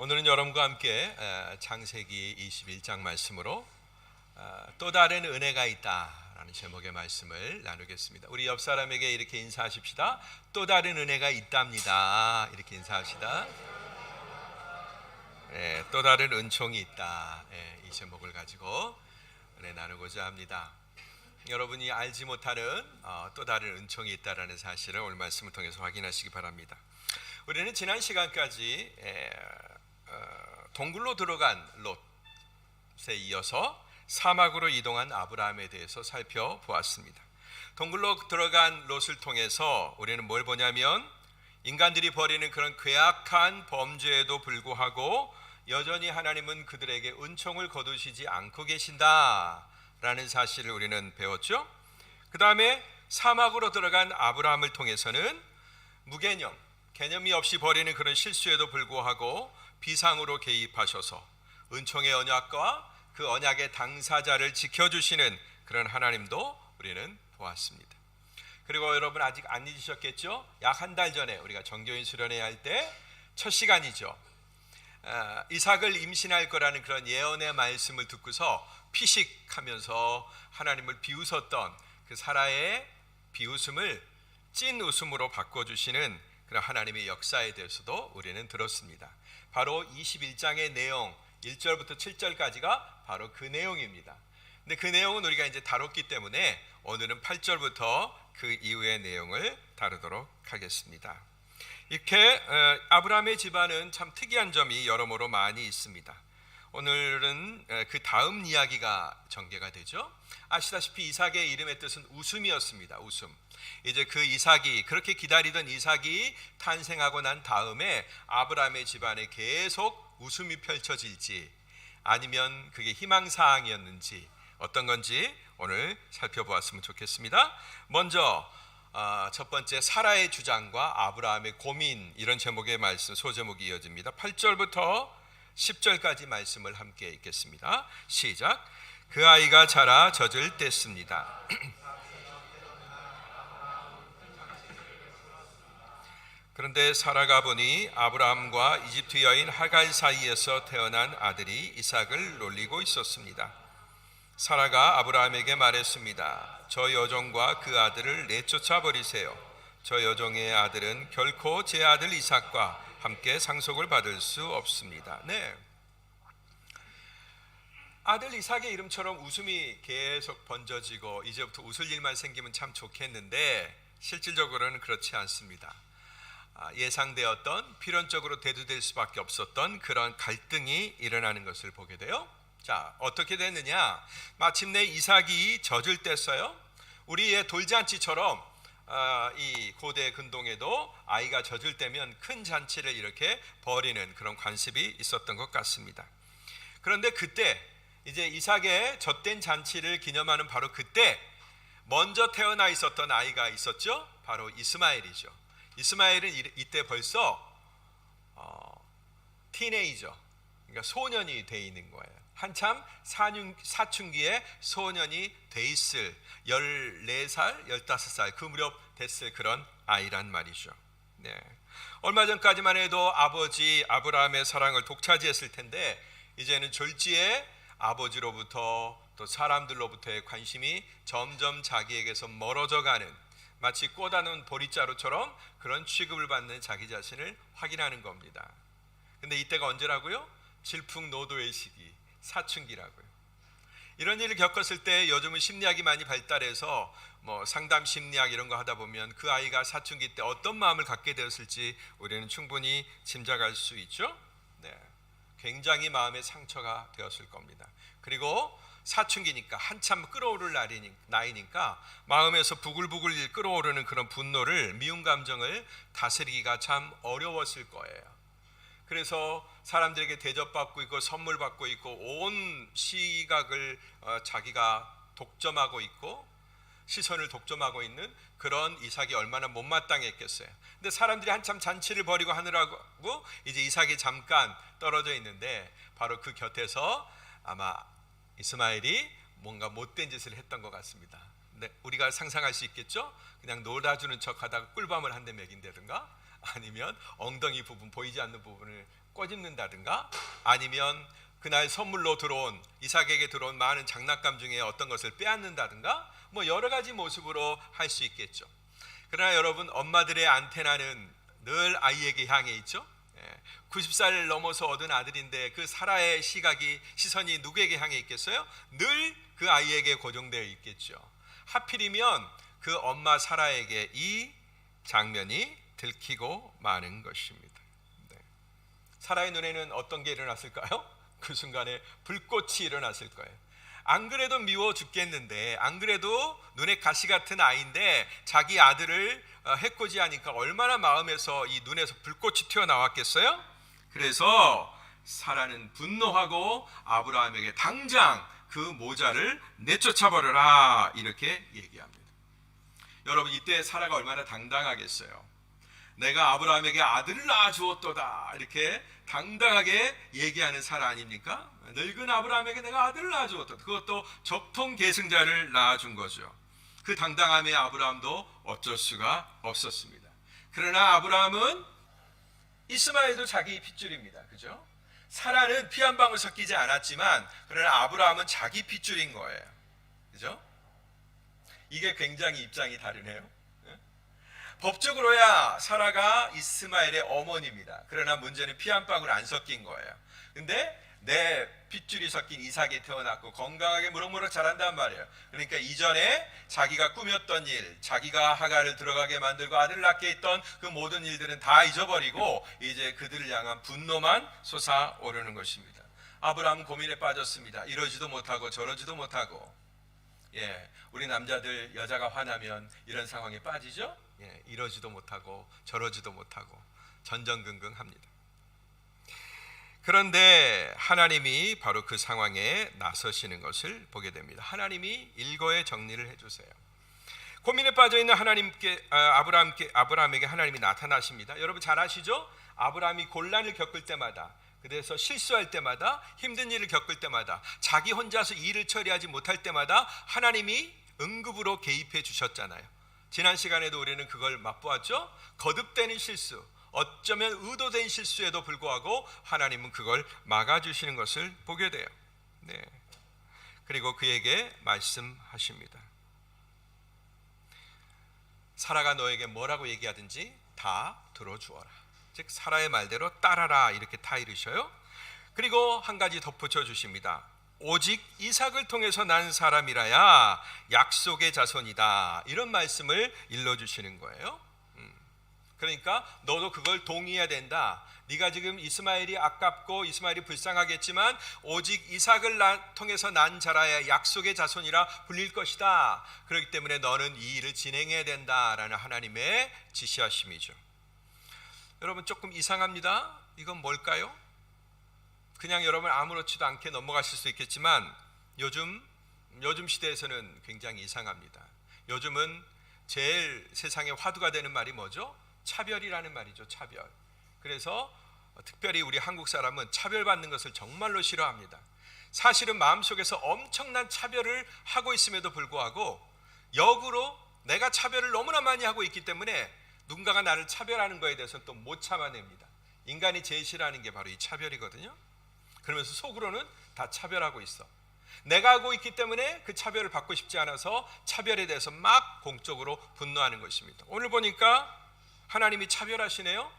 오늘은 여러분과 함께 창세기 21장 말씀으로 또 다른 은혜가 있다라는 제목의 말씀을 나누겠습니다. 우리 옆 사람에게 이렇게 인사하십시다. 또 다른 은혜가 있답니다. 이렇게 인사합시다. 또 다른 은총이 있다. 이 제목을 가지고 은혜 나누고자 합니다. 여러분이 알지 못하는 또 다른 은총이 있다라는 사실을 오늘 말씀을 통해서 확인하시기 바랍니다. 우리는 지난 시간까지 동굴로 들어간 롯에 이어서 사막으로 이동한 아브라함에 대해서 살펴보았습니다. 동굴로 들어간 롯을 통해서 우리는 뭘 보냐면 인간들이 벌이는 그런 괴악한 범죄에도 불구하고 여전히 하나님은 그들에게 은총을 거두시지 않고 계신다라는 사실을 우리는 배웠죠. 그 다음에 사막으로 들어간 아브라함을 통해서는 무개념, 개념이 없이 벌이는 그런 실수에도 불구하고 비상으로 개입하셔서 은총의 언약과 그 언약의 당사자를 지켜주시는 그런 하나님도 우리는 보았습니다. 그리고 여러분 아직 안 잊으셨겠죠? 약 한 달 전에 우리가 정교인 수련회 할 때 첫 시간이죠. 이삭을 임신할 거라는 그런 예언의 말씀을 듣고서 피식하면서 하나님을 비웃었던 그 사라의 비웃음을 찐 웃음으로 바꿔주시는 그런 하나님의 역사에 대해서도 우리는 들었습니다. 바로 21장의 내용 1절부터 7절까지가 바로 그 내용입니다. 근데 그 내용은 우리가 이제 다뤘기 때문에 오늘은 8절부터 그 이후의 내용을 다루도록 하겠습니다. 이렇게 아브라함의 집안은 참 특이한 점이 여러모로 많이 있습니다. 오늘은 그 다음 이야기가 전개가 되죠. 아시다시피 이삭의 이름의 뜻은 웃음이었습니다. 웃음. 이제 그 이삭이, 그렇게 기다리던 이삭이 탄생하고 난 다음에 아브라함의 집안에 계속 웃음이 펼쳐질지 아니면 그게 희망사항이었는지 어떤 건지 오늘 살펴보았으면 좋겠습니다. 먼저 첫 번째 사라의 주장과 아브라함의 고민, 이런 제목의 말씀 소제목이 이어집니다. 8절부터 10절까지 말씀을 함께 읽겠습니다. 시작. 그 아이가 자라 젖을 뗐습니다. 그런데 사라가 보니 아브라함과 이집트 여인 하갈 사이에서 태어난 아들이 이삭을 놀리고 있었습니다. 사라가 아브라함에게 말했습니다. 저 여종과 그 아들을 내쫓아 버리세요. 저 여종의 아들은 결코 제 아들 이삭과 함께 상속을 받을 수 없습니다. 네. 아들 이삭의 이름처럼 웃음이 계속 번져지고 이제부터 웃을 일만 생기면 참 좋겠는데 실질적으로는 그렇지 않습니다. 예상되었던 필연적으로 대두될 수밖에 없었던 그런 갈등이 일어나는 것을 보게 돼요. 자, 어떻게 됐느냐? 마침내 이삭이 젖을 뗐어요. 우리의 돌잔치처럼 이 고대 근동에도 아이가 젖을 떼면 큰 잔치를 이렇게 벌이는 그런 관습이 있었던 것 같습니다. 그런데 그때 이제 이삭의 젖된 잔치를 기념하는 바로 그때 먼저 태어나 있었던 아이가 있었죠. 바로 이스마엘이죠. 이스마엘은 이때 벌써 티네이저, 그러니까 소년이 돼 있는 거예요. 한참 사춘기에 소년이 돼 있을 14살, 15살 그 무렵 됐을 그런 아이란 말이죠. 네. 얼마 전까지만 해도 아버지 아브라함의 사랑을 독차지했을 텐데 이제는 졸지에 아버지로부터 또 사람들로부터의 관심이 점점 자기에게서 멀어져 가는, 마치 꼬다는 보리자루처럼 그런 취급을 받는 자기 자신을 확인하는 겁니다. 근데 이때가 언제라고요? 질풍노도의 시기, 사춘기라고요. 이런 일을 겪었을 때 요즘은 심리학이 많이 발달해서 상담 심리학 이런 거 하다 보면 그 아이가 사춘기 때 어떤 마음을 갖게 되었을지 우리는 충분히 짐작할 수 있죠. 네. 굉장히 마음의 상처가 되었을 겁니다. 그리고 사춘기니까 한참 끓어오를 나이니까 마음에서 부글부글 끓어오르는 그런 분노를, 미운 감정을 다스리기가 참 어려웠을 거예요. 그래서 사람들에게 대접받고 있고 선물 받고 있고 온 시각을 자기가 독점하고 있고 시선을 독점하고 있는 그런 이삭이 얼마나 못마땅했겠어요. 근데 사람들이 한참 잔치를 벌이고 하느라고 이제 이삭이 잠깐 떨어져 있는데 바로 그 곁에서 아마 이스마엘이 뭔가 못된 짓을 했던 것 같습니다. 우리가 상상할 수 있겠죠? 그냥 놀아주는 척하다가 꿀밤을 한 대 먹인다든가, 아니면 엉덩이 부분, 보이지 않는 부분을 꼬집는다든가, 아니면 그날 선물로 들어온, 이삭에게 들어온 많은 장난감 중에 어떤 것을 빼앗는다든가, 뭐 여러 가지 모습으로 할 수 있겠죠. 그러나 여러분, 엄마들의 안테나는 늘 아이에게 향해 있죠. 90살 넘어서 얻은 아들인데 그 사라의 시선이 누구에게 향해 있겠어요? 늘 그 아이에게 고정되어 있겠죠. 하필이면 그 엄마 사라에게 이 장면이 들키고 마는 것입니다. 사라의 눈에는 어떤 게 일어났을까요? 그 순간에 불꽃이 일어났을 거예요. 안 그래도 미워 죽겠는데, 안 그래도 눈에 가시 같은 아이인데 자기 아들을 해코지하니까 얼마나 마음에서 이 눈에서 불꽃이 튀어나왔겠어요? 그래서 사라는 분노하고 아브라함에게 당장 그 모자를 내쫓아버려라, 이렇게 얘기합니다. 여러분, 이때 사라가 얼마나 당당하겠어요. 내가 아브라함에게 아들을 낳아주었도다, 이렇게 당당하게 얘기하는 사라 아닙니까? 늙은 아브라함에게 내가 아들을 낳아주었다, 그것도 적통 계승자를 낳아준 거죠. 그 당당함에 아브라함도 어쩔 수가 없었습니다. 그러나 아브라함은 이스마엘도 자기 핏줄입니다. 그죠? 사라는 피 한 방울 섞이지 않았지만, 그러나 아브라함은 자기 핏줄인 거예요. 그죠? 이게 굉장히 입장이 다르네요. 법적으로야 사라가 이스마엘의 어머니입니다. 그러나 문제는 피 한 방울 안 섞인 거예요. 근데 내 핏줄이 섞인 이삭이 태어났고 건강하게 무럭무럭 자란단 말이에요. 그러니까 이전에 자기가 꾸몄던 일, 자기가 하가를 들어가게 만들고 아들을 낳게 했던 그 모든 일들은 다 잊어버리고 이제 그들을 향한 분노만 솟아오르는 것입니다. 아브라함은 고민에 빠졌습니다. 이러지도 못하고 저러지도 못하고. 우리 남자들 여자가 화나면 이런 상황에 빠지죠. 이러지도 못하고 저러지도 못하고 전전긍긍합니다. 그런데 하나님이 바로 그 상황에 나서시는 것을 보게 됩니다. 하나님이 일거에 정리를 해주세요. 고민에 빠져있는 아브라함에게 하나님이 나타나십니다. 여러분 잘 아시죠? 아브라함이 곤란을 겪을 때마다, 그래서 실수할 때마다, 힘든 일을 겪을 때마다, 자기 혼자서 일을 처리하지 못할 때마다 하나님이 응급으로 개입해 주셨잖아요. 지난 시간에도 우리는 그걸 맛보았죠. 거듭되는 실수, 어쩌면 의도된 실수에도 불구하고 하나님은 그걸 막아주시는 것을 보게 돼요. 그리고 그에게 말씀하십니다. 사라가 너에게 뭐라고 얘기하든지 다 들어주어라. 즉 사라의 말대로 따라라, 이렇게 타이르셔요. 그리고 한 가지 덧붙여 주십니다. 오직 이삭을 통해서 난 사람이라야 약속의 자손이다, 이런 말씀을 일러주시는 거예요. 그러니까 너도 그걸 동의해야 된다. 네가 지금 이스마엘이 아깝고 이스마엘이 불쌍하겠지만 오직 이삭을 통해서 난 자라야 약속의 자손이라 불릴 것이다. 그렇기 때문에 너는 이 일을 진행해야 된다라는 하나님의 지시하심이죠. 여러분 조금 이상합니다. 이건 뭘까요? 그냥 여러분 아무렇지도 않게 넘어가실 수 있겠지만 요즘 시대에서는 굉장히 이상합니다. 요즘은 제일 세상에 화두가 되는 말이 뭐죠? 차별이라는 말이죠. 차별. 그래서 특별히 우리 한국 사람은 차별받는 것을 정말로 싫어합니다. 사실은 마음속에서 엄청난 차별을 하고 있음에도 불구하고 역으로 내가 차별을 너무나 많이 하고 있기 때문에 누군가가 나를 차별하는 거에 대해서는 또 못 참아냅니다. 인간이 제일 싫어하는 게 바로 이 차별이거든요. 그러면서 속으로는 다 차별하고 있어. 내가 하고 있기 때문에 그 차별을 받고 싶지 않아서 차별에 대해서 막 공적으로 분노하는 것입니다. 오늘 보니까 하나님이 차별하시네요.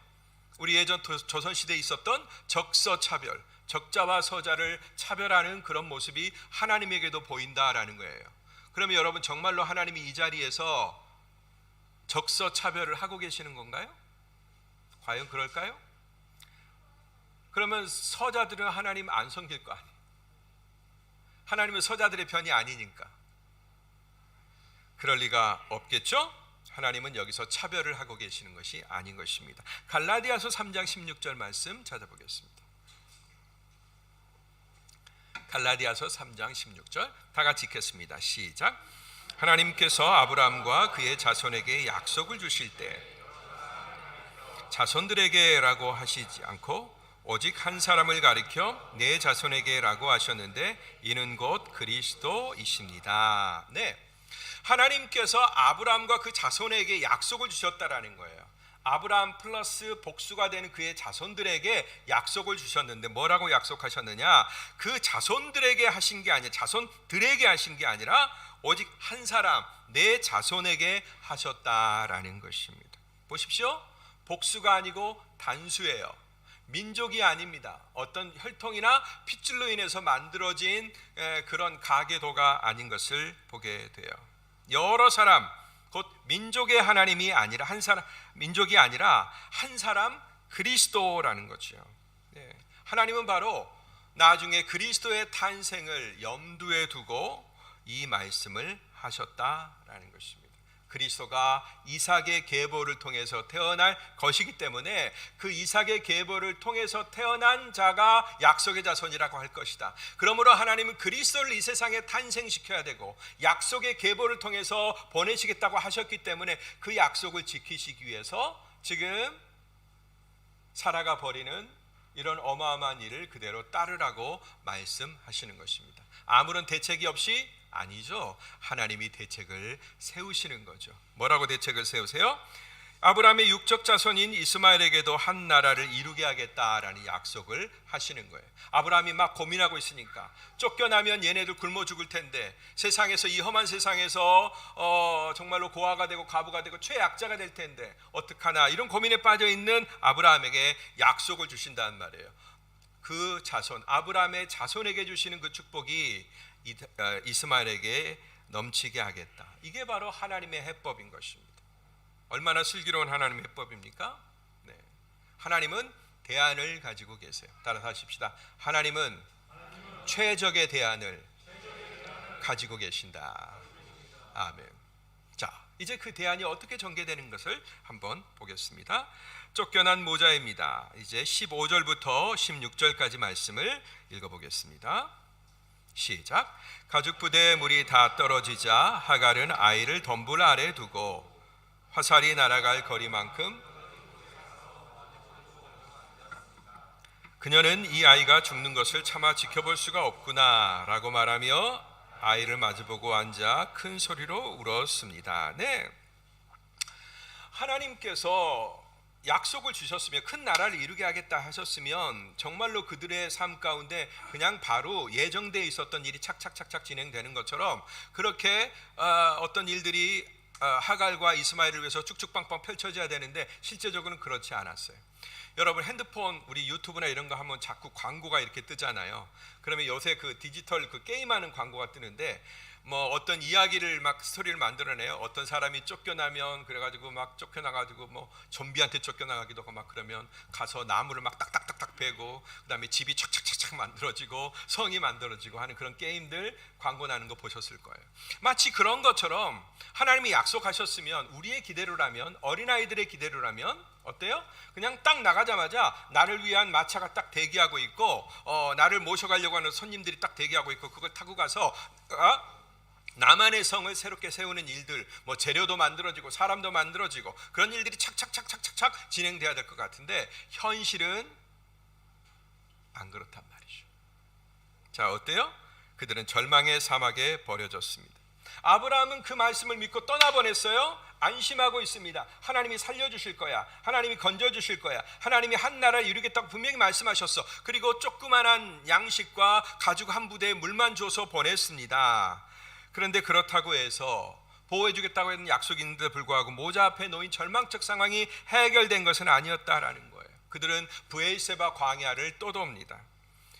우리 예전 조선시대에 있었던 적서차별, 적자와 서자를 차별하는 그런 모습이 하나님에게도 보인다라는 거예요. 그러면 여러분 정말로 하나님이 이 자리에서 적서차별을 하고 계시는 건가요? 과연 그럴까요? 그러면 서자들은 하나님 안 섬길 거 아니에요. 하나님은 서자들의 편이 아니니까. 그럴 리가 없겠죠? 하나님은 여기서 차별을 하고 계시는 것이 아닌 것입니다. 갈라디아서 3장 16절 말씀 찾아보겠습니다. 갈라디아서 3장 16절 다 같이 읽겠습니다. 시작. 하나님께서 아브라함과 그의 자손에게 약속을 주실 때 자손들에게라고 하시지 않고 오직 한 사람을 가리켜 내 자손에게라고 하셨는데 이는 곧 그리스도이십니다. 하나님께서 아브라함과 그 자손에게 약속을 주셨다라는 거예요. 아브라함 플러스 복수가 되는 그의 자손들에게 약속을 주셨는데 뭐라고 약속하셨느냐? 그 자손들에게 하신 게 아니라 자손들에게 하신 게 아니라 오직 한 사람 내 자손에게 하셨다라는 것입니다. 보십시오. 복수가 아니고 단수예요. 민족이 아닙니다. 어떤 혈통이나 핏줄로 인해서 만들어진 그런 가계도가 아닌 것을 보게 돼요. 여러 사람, 곧 민족의 하나님이 아니라 한 사람, 민족이 아니라 한 사람 그리스도라는 거죠. 하나님은 바로 나중에 그리스도의 탄생을 염두에 두고 이 말씀을 하셨다라는 것입니다. 그리스도가 이삭의 계보를 통해서 태어날 것이기 때문에 그 이삭의 계보를 통해서 태어난 자가 약속의 자손이라고 할 것이다. 그러므로 하나님은 그리스도를 이 세상에 탄생시켜야 되고 약속의 계보를 통해서 보내시겠다고 하셨기 때문에 그 약속을 지키시기 위해서 지금 살아가 버리는 이런 어마어마한 일을 그대로 따르라고 말씀하시는 것입니다. 아무런 대책이 없이 아니죠. 하나님이 대책을 세우시는 거죠. 뭐라고 대책을 세우세요? 아브라함의 육적 자손인 이스마엘에게도 한 나라를 이루게 하겠다라는 약속을 하시는 거예요. 아브라함이 막 고민하고 있으니까 쫓겨나면 얘네들 굶어 죽을 텐데 세상에서 이 험한 세상에서 정말로 고아가 되고 과부가 되고 최약자가 될 텐데 어떡하나 이런 고민에 빠져 있는 아브라함에게 약속을 주신다는 말이에요. 그 자손 아브라함의 자손에게 주시는 그 축복이 이스마엘에게 넘치게 하겠다. 이게 바로 하나님의 해법인 것입니다. 얼마나 슬기로운 하나님의 해법입니까? 네. 하나님은 대안을 가지고 계세요. 따라서 하십시다. 하나님은 최적의 대안을 가지고 계신다. 아멘. 자, 이제 그 대안이 어떻게 전개되는 것을 한번 보겠습니다. 쫓겨난 모자입니다. 이제 15절부터 16절까지 말씀을 읽어보겠습니다. 시작. 가죽 부대에 물이 다 떨어지자 하갈은 아이를 덤불 아래 두고 화살이 날아갈 거리만큼 그녀는 이 아이가 죽는 것을 차마 지켜볼 수가 없구나 라고 말하며 아이를 마주보고 앉아 큰 소리로 울었습니다. 네, 하나님께서 약속을 주셨으면 큰 나라를 이루게 하겠다 하셨으면 정말로 그들의 삶 가운데 그냥 바로 예정되어 있었던 일이 착착착착 진행되는 것처럼 그렇게 어떤 일들이 하갈과 이스마엘을 위해서 쭉쭉빵빵 펼쳐져야 되는데 실제적으로는 그렇지 않았어요. 여러분 핸드폰 우리 유튜브나 이런 거 하면 자꾸 광고가 이렇게 뜨잖아요. 그러면 요새 그 디지털 그 게임하는 광고가 뜨는데 뭐 어떤 이야기를 막 스토리를 만들어내요. 어떤 사람이 쫓겨나면 그래가지고 막 쫓겨나가지고 뭐 좀비한테 쫓겨나가기도 하고 막 그러면 가서 나무를 막 딱딱딱딱 베고 그다음에 집이 착착착착 만들어지고 성이 만들어지고 하는 그런 게임들 광고 나는 거 보셨을 거예요. 마치 그런 것처럼 하나님이 약속하셨으면 우리의 기대로라면 어린아이들의 기대로라면 어때요? 그냥 딱 나가자마자 나를 위한 마차가 딱 대기하고 있고 나를 모셔가려고 하는 손님들이 딱 대기하고 있고 그걸 타고 가서 나만의 성을 새롭게 세우는 일들, 뭐 재료도 만들어지고 사람도 만들어지고 그런 일들이 착착착착착착 진행돼야 될 것 같은데 현실은 안 그렇단 말이죠. 자, 어때요? 그들은 절망의 사막에 버려졌습니다. 아브라함은 그 말씀을 믿고 떠나보냈어요. 안심하고 있습니다. 하나님이 살려주실 거야. 하나님이 건져주실 거야. 하나님이 한 나라를 이루겠다고 분명히 말씀하셨어. 그리고 조그만한 양식과 가죽 한 부대에 물만 줘서 보냈습니다. 그런데 그렇다고 해서 보호해주겠다고 했던 약속이 있는데 불구하고 모자 앞에 놓인 절망적 상황이 해결된 것은 아니었다라는 거예요. 그들은 브엘세바 광야를 또 돕니다.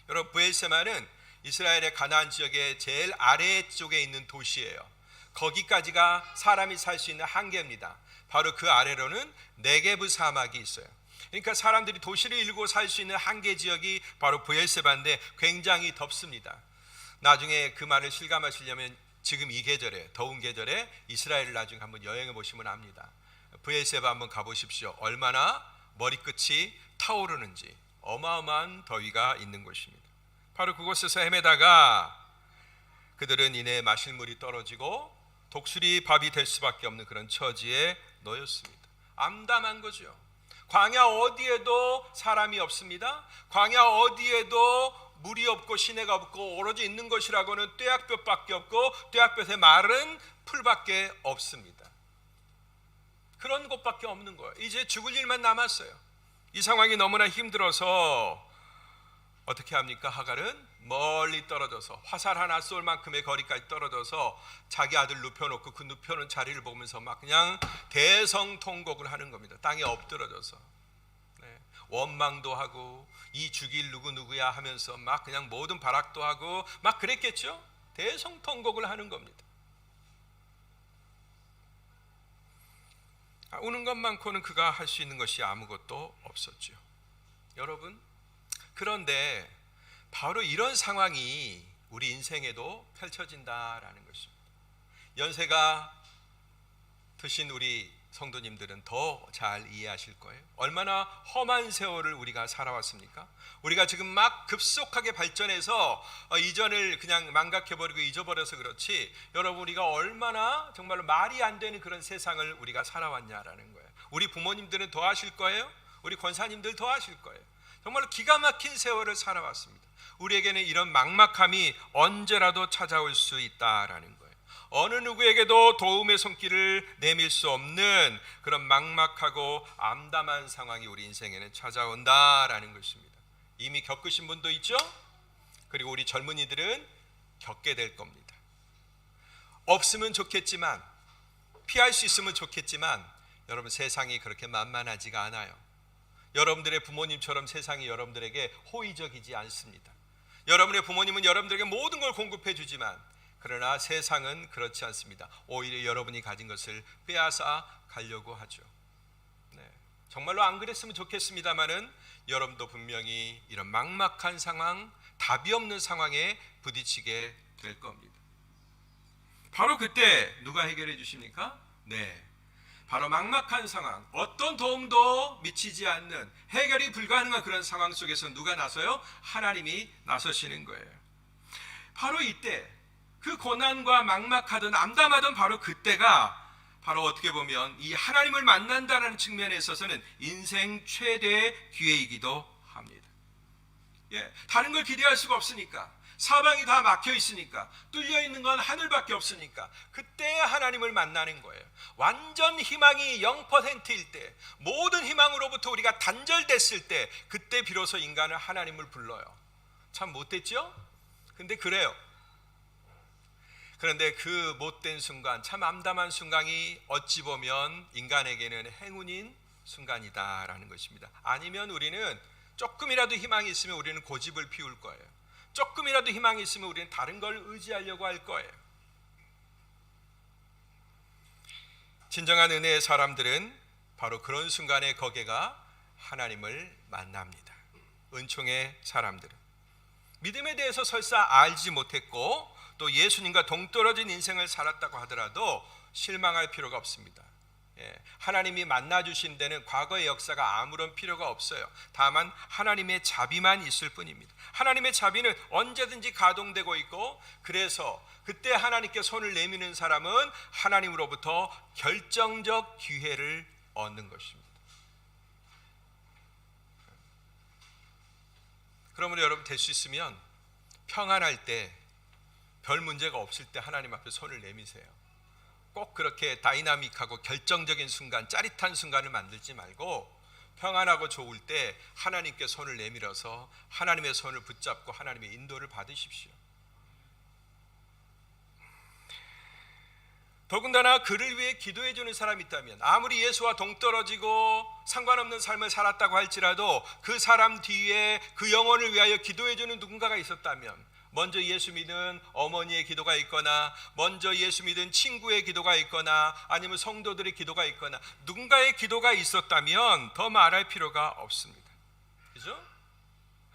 여러분, 브엘세바는 이스라엘의 가나안 지역의 제일 아래쪽에 있는 도시예요. 거기까지가 사람이 살 수 있는 한계입니다. 바로 그 아래로는 네게브 사막이 있어요. 그러니까 사람들이 도시를 이루고 살 수 있는 한계 지역이 바로 브엘세바인데 굉장히 덥습니다. 나중에 그 말을 실감하시려면 지금 이 계절에 더운 계절에 이스라엘을 나중에 한번 여행해 보시면 압니다. 브엘세바 한번 가보십시오. 얼마나 머리끝이 타오르는지 어마어마한 더위가 있는 곳입니다. 바로 그곳에서 헤매다가 그들은 이내 마실 물이 떨어지고 독수리 밥이 될 수밖에 없는 그런 처지에 놓였습니다. 암담한 거죠. 광야 어디에도 사람이 없습니다. 광야 어디에도 물이 없고 시내가 없고 오로지 있는 것이라고는 떼약볕밖에 없고 떼약볕에 마른 풀밖에 없습니다. 그런 곳밖에 없는 거예요. 이제 죽을 일만 남았어요. 이 상황이 너무나 힘들어서 어떻게 합니까? 하갈은 멀리 떨어져서 화살 하나 쏠 만큼의 거리까지 떨어져서 자기 아들 눕혀놓고 그 눕혀놓은 자리를 보면서 막 그냥 대성통곡을 하는 겁니다. 땅에 엎드러져서. 네. 원망도 하고 이 죽일 누구야 하면서 막 그냥 모든 발악도 하고 막 그랬겠죠? 대성통곡을 하는 겁니다. 우는 것만큼은 그가 할 수 있는 것이 아무것도 없었죠. 여러분, 그런데 바로 이런 상황이 우리 인생에도 펼쳐진다라는 것입니다. 연세가 드신 우리 성도님들은 더 잘 이해하실 거예요. 얼마나 험한 세월을 우리가 살아왔습니까? 우리가 지금 막 급속하게 발전해서 이전을 그냥 망각해버리고 잊어버려서 그렇지, 여러분, 우리가 얼마나 정말로 말이 안 되는 그런 세상을 우리가 살아왔냐라는 거예요. 우리 부모님들은 더 하실 거예요. 우리 권사님들 더 하실 거예요. 정말로 기가 막힌 세월을 살아왔습니다. 우리에게는 이런 막막함이 언제라도 찾아올 수 있다라는 거예요. 어느 누구에게도 도움의 손길을 내밀 수 없는 그런 막막하고 암담한 상황이 우리 인생에는 찾아온다라는 것입니다. 이미 겪으신 분도 있죠? 그리고 우리 젊은이들은 겪게 될 겁니다. 없으면 좋겠지만, 피할 수 있으면 좋겠지만, 여러분, 세상이 그렇게 만만하지가 않아요. 여러분들의 부모님처럼 세상이 여러분들에게 호의적이지 않습니다. 여러분의 부모님은 여러분들에게 모든 걸 공급해 주지만, 그러나 세상은 그렇지 않습니다. 오히려 여러분이 가진 것을 빼앗아 가려고 하죠. 네. 정말로 안 그랬으면 좋겠습니다만은 여러분도 분명히 이런 막막한 상황, 답이 없는 상황에 부딪히게 될 겁니다. 바로 그때 누가 해결해 주십니까? 네, 바로 막막한 상황, 어떤 도움도 미치지 않는, 해결이 불가능한 그런 상황 속에서 누가 나서요? 하나님이 나서시는 거예요. 바로 이때, 그 고난과 막막하던 암담하던 바로 그때가 바로 어떻게 보면 이 하나님을 만난다는 측면에 있어서는 인생 최대의 기회이기도 합니다. 예, 다른 걸 기대할 수가 없으니까, 사방이 다 막혀 있으니까, 뚫려 있는 건 하늘밖에 없으니까 그때 하나님을 만나는 거예요. 완전 희망이 0%일 때, 모든 희망으로부터 우리가 단절됐을 때, 그때 비로소 인간은 하나님을 불러요. 참 못됐죠? 근데 그래요. 그런데 그 못된 순간, 참 암담한 순간이 어찌 보면 인간에게는 행운인 순간이다라는 것입니다. 아니면 우리는 조금이라도 희망이 있으면 우리는 고집을 피울 거예요. 조금이라도 희망이 있으면 우리는 다른 걸 의지하려고 할 거예요. 진정한 은혜의 사람들은 바로 그런 순간에 거기가 하나님을 만납니다. 은총의 사람들은 믿음에 대해서 설사 알지 못했고 또 예수님과 동떨어진 인생을 살았다고 하더라도 실망할 필요가 없습니다. 하나님이 만나주신 데는 과거의 역사가 아무런 필요가 없어요. 다만 하나님의 자비만 있을 뿐입니다. 하나님의 자비는 언제든지 가동되고 있고, 그래서 그때 하나님께 손을 내미는 사람은 하나님으로부터 결정적 기회를 얻는 것입니다. 그러므로 여러분, 될 수 있으면 평안할 때, 별 문제가 없을 때 하나님 앞에 손을 내미세요. 꼭 그렇게 다이나믹하고 결정적인 순간, 짜릿한 순간을 만들지 말고 평안하고 좋을 때 하나님께 손을 내밀어서 하나님의 손을 붙잡고 하나님의 인도를 받으십시오. 더군다나 그를 위해 기도해 주는 사람이 있다면, 아무리 예수와 동떨어지고 상관없는 삶을 살았다고 할지라도 그 사람 뒤에 그 영혼을 위하여 기도해 주는 누군가가 있었다면, 먼저 예수 믿은 어머니의 기도가 있거나, 먼저 예수 믿은 친구의 기도가 있거나, 아니면 성도들의 기도가 있거나, 누군가의 기도가 있었다면 더 말할 필요가 없습니다. 그죠?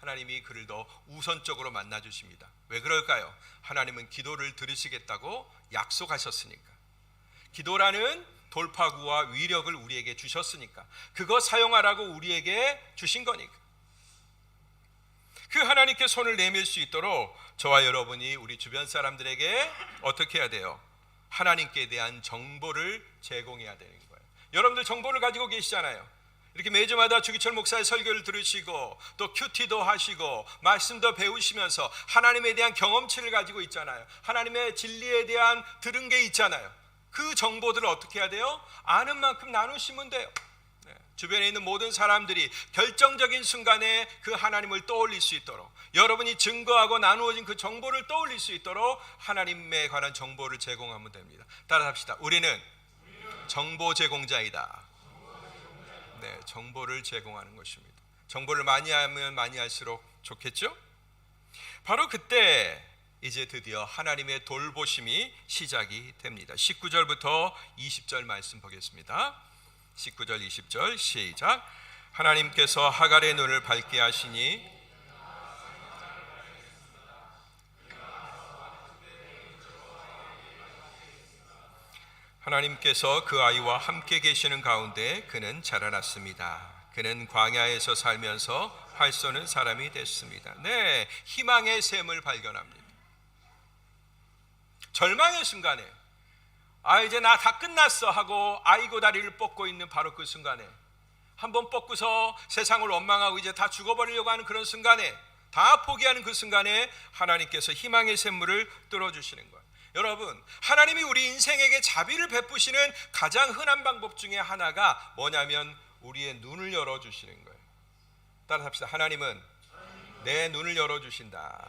하나님이 그를 더 우선적으로 만나주십니다. 왜 그럴까요? 하나님은 기도를 들으시겠다고 약속하셨으니까. 기도라는 돌파구와 위력을 우리에게 주셨으니까, 그거 사용하라고 우리에게 주신 거니까. 그 하나님께 손을 내밀 수 있도록 저와 여러분이 우리 주변 사람들에게 어떻게 해야 돼요? 하나님께 대한 정보를 제공해야 되는 거예요. 여러분들 정보를 가지고 계시잖아요. 이렇게 매주마다 주기철 목사의 설교를 들으시고 또 큐티도 하시고 말씀도 배우시면서 하나님에 대한 경험치를 가지고 있잖아요. 하나님의 진리에 대한 들은 게 있잖아요. 그 정보들을 어떻게 해야 돼요? 아는 만큼 나누시면 돼요. 주변에 있는 모든 사람들이 결정적인 순간에 그 하나님을 떠올릴 수 있도록, 여러분이 증거하고 나누어진 그 정보를 떠올릴 수 있도록 하나님에 관한 정보를 제공하면 됩니다. 따라합시다. 우리는 정보 제공자이다. 네, 정보를 제공하는 것입니다. 정보를 많이 하면 많이 할수록 좋겠죠? 바로 그때 이제 드디어 하나님의 돌보심이 시작이 됩니다. 19절부터 20절 말씀 보겠습니다. 19절 20절 시작. 하나님께서 하갈의 눈을 밝게 하시니 하나님께서 그 아이와 함께 계시는 가운데 그는 자라났습니다. 그는 광야에서 살면서 활 쏘는 사람이 됐습니다. 네, 희망의 샘을 발견합니다. 절망의 순간에 이제 나 다 끝났어 하고 아이고 다리를 뻗고 있는 바로 그 순간에, 한번 뻗고서 세상을 원망하고 이제 다 죽어버리려고 하는 그런 순간에, 다 포기하는 그 순간에 하나님께서 희망의 샘물을 뚫어주시는 거예요. 여러분, 하나님이 우리 인생에게 자비를 베푸시는 가장 흔한 방법 중에 하나가 뭐냐면 우리의 눈을 열어주시는 거예요. 따라 합시다. 하나님은 내 눈을 열어주신다.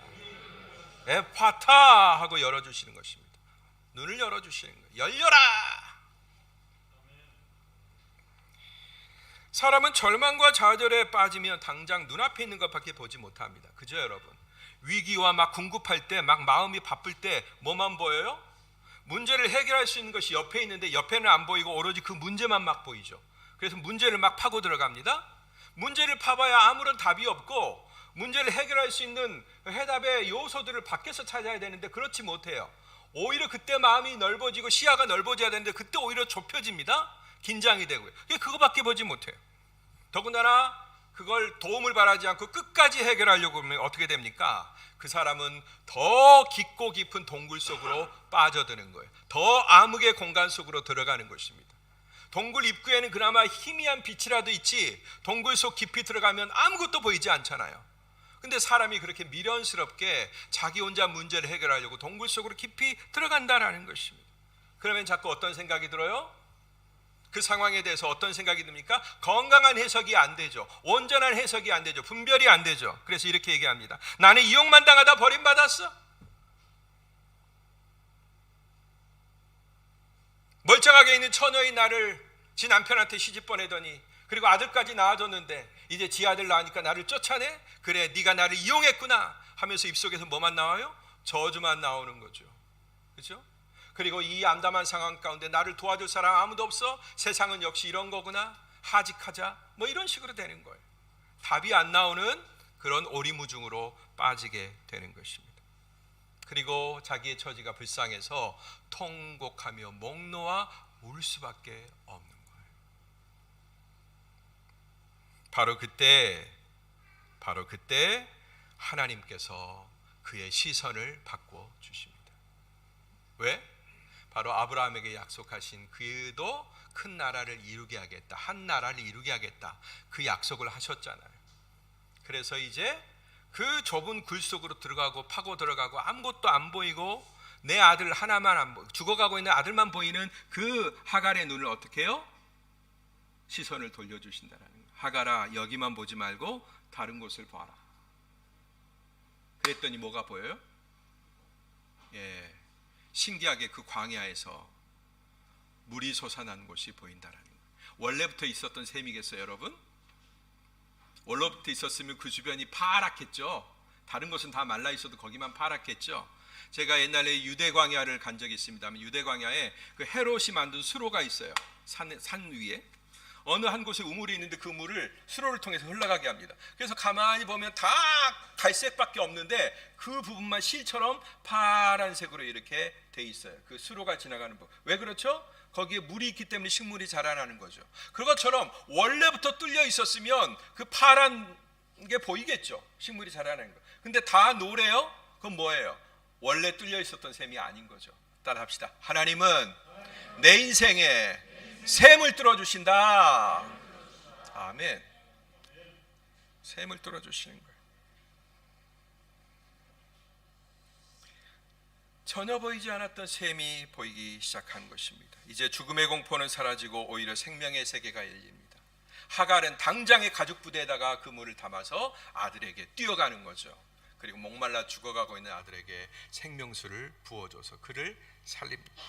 에파타 하고 열어주시는 것입니다. 눈을 열어주시는 거예요. 열려라. 사람은 절망과 좌절에 빠지면 당장 눈앞에 있는 것밖에 보지 못합니다. 그죠 여러분? 위기와 막 궁급할 때, 막 마음이 바쁠 때 뭐만 보여요? 문제를 해결할 수 있는 것이 옆에 있는데 옆에는 안 보이고 오로지 그 문제만 막 보이죠. 그래서 문제를 막 파고 들어갑니다. 문제를 파봐야 아무런 답이 없고, 문제를 해결할 수 있는 해답의 요소들을 밖에서 찾아야 되는데 그렇지 못해요. 오히려 그때 마음이 넓어지고 시야가 넓어져야 되는데 그때 오히려 좁혀집니다. 긴장이 되고요. 그거밖에 보지 못해요. 더군다나 그걸 도움을 바라지 않고 끝까지 해결하려고 하면 어떻게 됩니까? 그 사람은 더 깊고 깊은 동굴 속으로 빠져드는 거예요. 더 암흑의 공간 속으로 들어가는 것입니다. 동굴 입구에는 그나마 희미한 빛이라도 있지, 동굴 속 깊이 들어가면 아무것도 보이지 않잖아요. 근데 사람이 그렇게 미련스럽게 자기 혼자 문제를 해결하려고 동굴 속으로 깊이 들어간다라는 것입니다. 그러면 자꾸 어떤 생각이 들어요? 그 상황에 대해서 어떤 생각이 듭니까? 건강한 해석이 안 되죠. 온전한 해석이 안 되죠. 분별이 안 되죠. 그래서 이렇게 얘기합니다. 나는 이용만 당하다 버림받았어. 멀쩡하게 있는 처녀인 나를 지 남편한테 시집 보내더니, 그리고 아들까지 낳아줬는데 이제 지 아들 낳으니까 나를 쫓아내? 그래, 네가 나를 이용했구나 하면서 입속에서 뭐만 나와요? 저주만 나오는 거죠. 그렇죠? 그리고 이 암담한 상황 가운데 나를 도와줄 사람 아무도 없어? 세상은 역시 이런 거구나, 하직하자, 뭐 이런 식으로 되는 거예요. 답이 안 나오는 그런 오리무중으로 빠지게 되는 것입니다. 그리고 자기의 처지가 불쌍해서 통곡하며 목 놓아 울 수밖에 없는 거예요. 바로 그때 하나님께서 그의 시선을 바꿔 주십니다. 왜? 바로 아브라함에게 약속하신 그도 큰 나라를 이루게 하겠다, 한 나라를 이루게 하겠다, 그 약속을 하셨잖아요. 그래서 이제 그 좁은 굴 속으로 들어가고 파고 들어가고 아무것도 안 보이고 내 아들 하나만 안 보이고 죽어가고 있는 아들만 보이는 그 하갈의 눈을 어떻게 해요? 시선을 돌려주신다는 거예요. 하갈아, 여기만 보지 말고 다른 곳을 봐라. 그랬더니 뭐가 보여요? 신기하게 그 광야에서 물이 솟아난 곳이 보인다라는 거예요. 원래부터 있었던 셈이겠어요, 여러분? 원래부터 있었으면 그 주변이 파랗겠죠. 다른 곳은 다 말라 있어도 거기만 파랗겠죠. 제가 옛날에 유대 광야를 간 적이 있습니다만, 유대 광야에 그 헤롯이 만든 수로가 있어요. 산 위에 어느 한 곳에 우물이 있는데 그 물을 수로를 통해서 흘러가게 합니다. 그래서 가만히 보면 다 갈색밖에 없는데 그 부분만 실처럼 파란색으로 이렇게 돼 있어요. 그 수로가 지나가는 법. 왜 그렇죠? 거기에 물이 있기 때문에 식물이 자라나는 거죠. 그것처럼 원래부터 뚫려 있었으면 그 파란 게 보이겠죠. 식물이 자라나는 거. 근데 다 노래요? 그건 뭐예요? 원래 뚫려 있었던 셈이 아닌 거죠. 따라 합시다. 하나님은 내 인생에 샘을 뚫어주신다. 아멘. 샘을 뚫어주시는 거예요. 전혀 보이지 않았던 샘이 보이기 시작한 것입니다. 이제 죽음의 공포는 사라지고 오히려 생명의 세계가 열립니다. 하갈은 당장의 가죽 부대에다가 그 물을 담아서 아들에게 뛰어가는 거죠. 그리고 목말라 죽어가고 있는 아들에게 생명수를 부어줘서 그를 살립니다.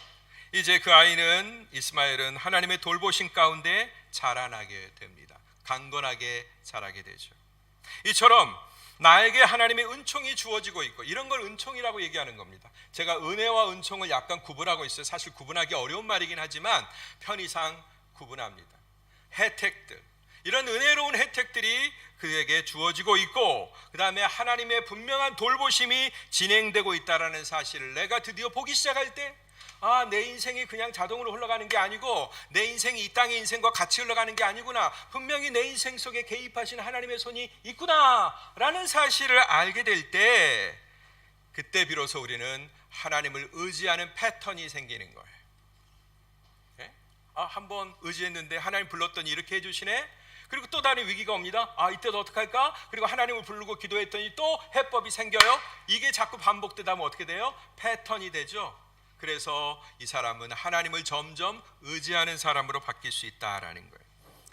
이제 그 아이는, 이스마엘은 하나님의 돌보심 가운데 자라나게 됩니다. 강건하게 자라게 되죠. 이처럼 나에게 하나님의 은총이 주어지고 있고, 이런 걸 은총이라고 얘기하는 겁니다. 제가 은혜와 은총을 약간 구분하고 있어요. 사실 구분하기 어려운 말이긴 하지만 편의상 구분합니다. 혜택들, 이런 은혜로운 혜택들이 그에게 주어지고 있고, 그 다음에 하나님의 분명한 돌보심이 진행되고 있다는 사실을 내가 드디어 보기 시작할 때, 내 인생이 그냥 자동으로 흘러가는 게 아니고 내 인생이 이 땅의 인생과 같이 흘러가는 게 아니구나, 분명히 내 인생 속에 개입하신 하나님의 손이 있구나 라는 사실을 알게 될 때, 그때 비로소 우리는 하나님을 의지하는 패턴이 생기는 거예요. 한번 의지했는데 하나님 불렀더니 이렇게 해주시네. 그리고 또 다른 위기가 옵니다. 이때도 어떡할까? 그리고 하나님을 부르고 기도했더니 또 해법이 생겨요. 이게 자꾸 반복되다 보면 어떻게 돼요? 패턴이 되죠. 그래서 이 사람은 하나님을 점점 의지하는 사람으로 바뀔 수 있다라는 거예요.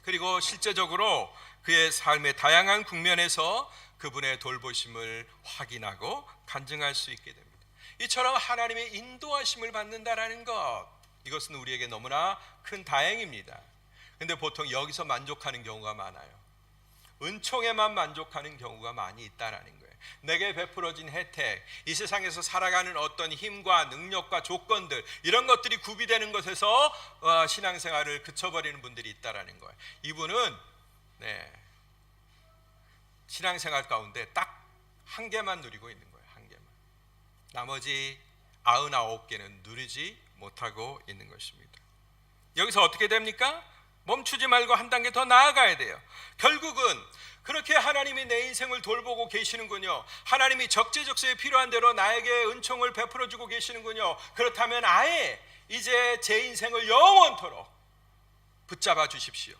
그리고 실제적으로 그의 삶의 다양한 국면에서 그분의 돌보심을 확인하고 간증할 수 있게 됩니다. 이처럼 하나님의 인도하심을 받는다라는 것, 이것은 우리에게 너무나 큰 다행입니다. 근데 보통 여기서 만족하는 경우가 많아요. 은총에만 만족하는 경우가 많이 있다라는 거예요. 내게 베풀어진 혜택, 이 세상에서 살아가는 어떤 힘과 능력과 조건들, 이런 것들이 구비되는 것에서 신앙생활을 그쳐버리는 분들이 있다라는 거예요. 이분은 신앙생활 가운데 딱 한 개만 누리고 있는 거예요. 한 개만. 나머지 99개는 누리지 못하고 있는 것입니다. 여기서 어떻게 됩니까? 멈추지 말고 한 단계 더 나아가야 돼요. 결국은 그렇게 하나님이 내 인생을 돌보고 계시는군요. 하나님이 적재적소에 필요한 대로 나에게 은총을 베풀어주고 계시는군요. 그렇다면 아예 이제 제 인생을 영원토록 붙잡아 주십시오.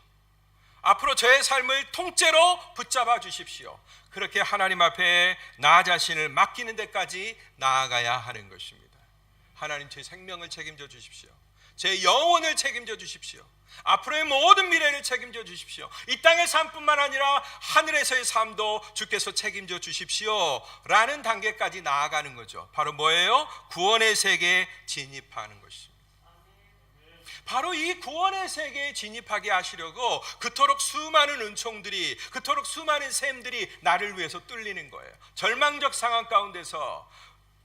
앞으로 저의 삶을 통째로 붙잡아 주십시오. 그렇게 하나님 앞에 나 자신을 맡기는 데까지 나아가야 하는 것입니다. 하나님, 제 생명을 책임져 주십시오. 제 영혼을 책임져 주십시오. 앞으로의 모든 미래를 책임져 주십시오. 이 땅의 삶뿐만 아니라 하늘에서의 삶도 주께서 책임져 주십시오 라는 단계까지 나아가는 거죠. 바로 뭐예요? 구원의 세계에 진입하는 것입니다. 바로 이 구원의 세계에 진입하게 하시려고 그토록 수많은 은총들이, 그토록 수많은 샘들이 나를 위해서 뚫리는 거예요. 절망적 상황 가운데서,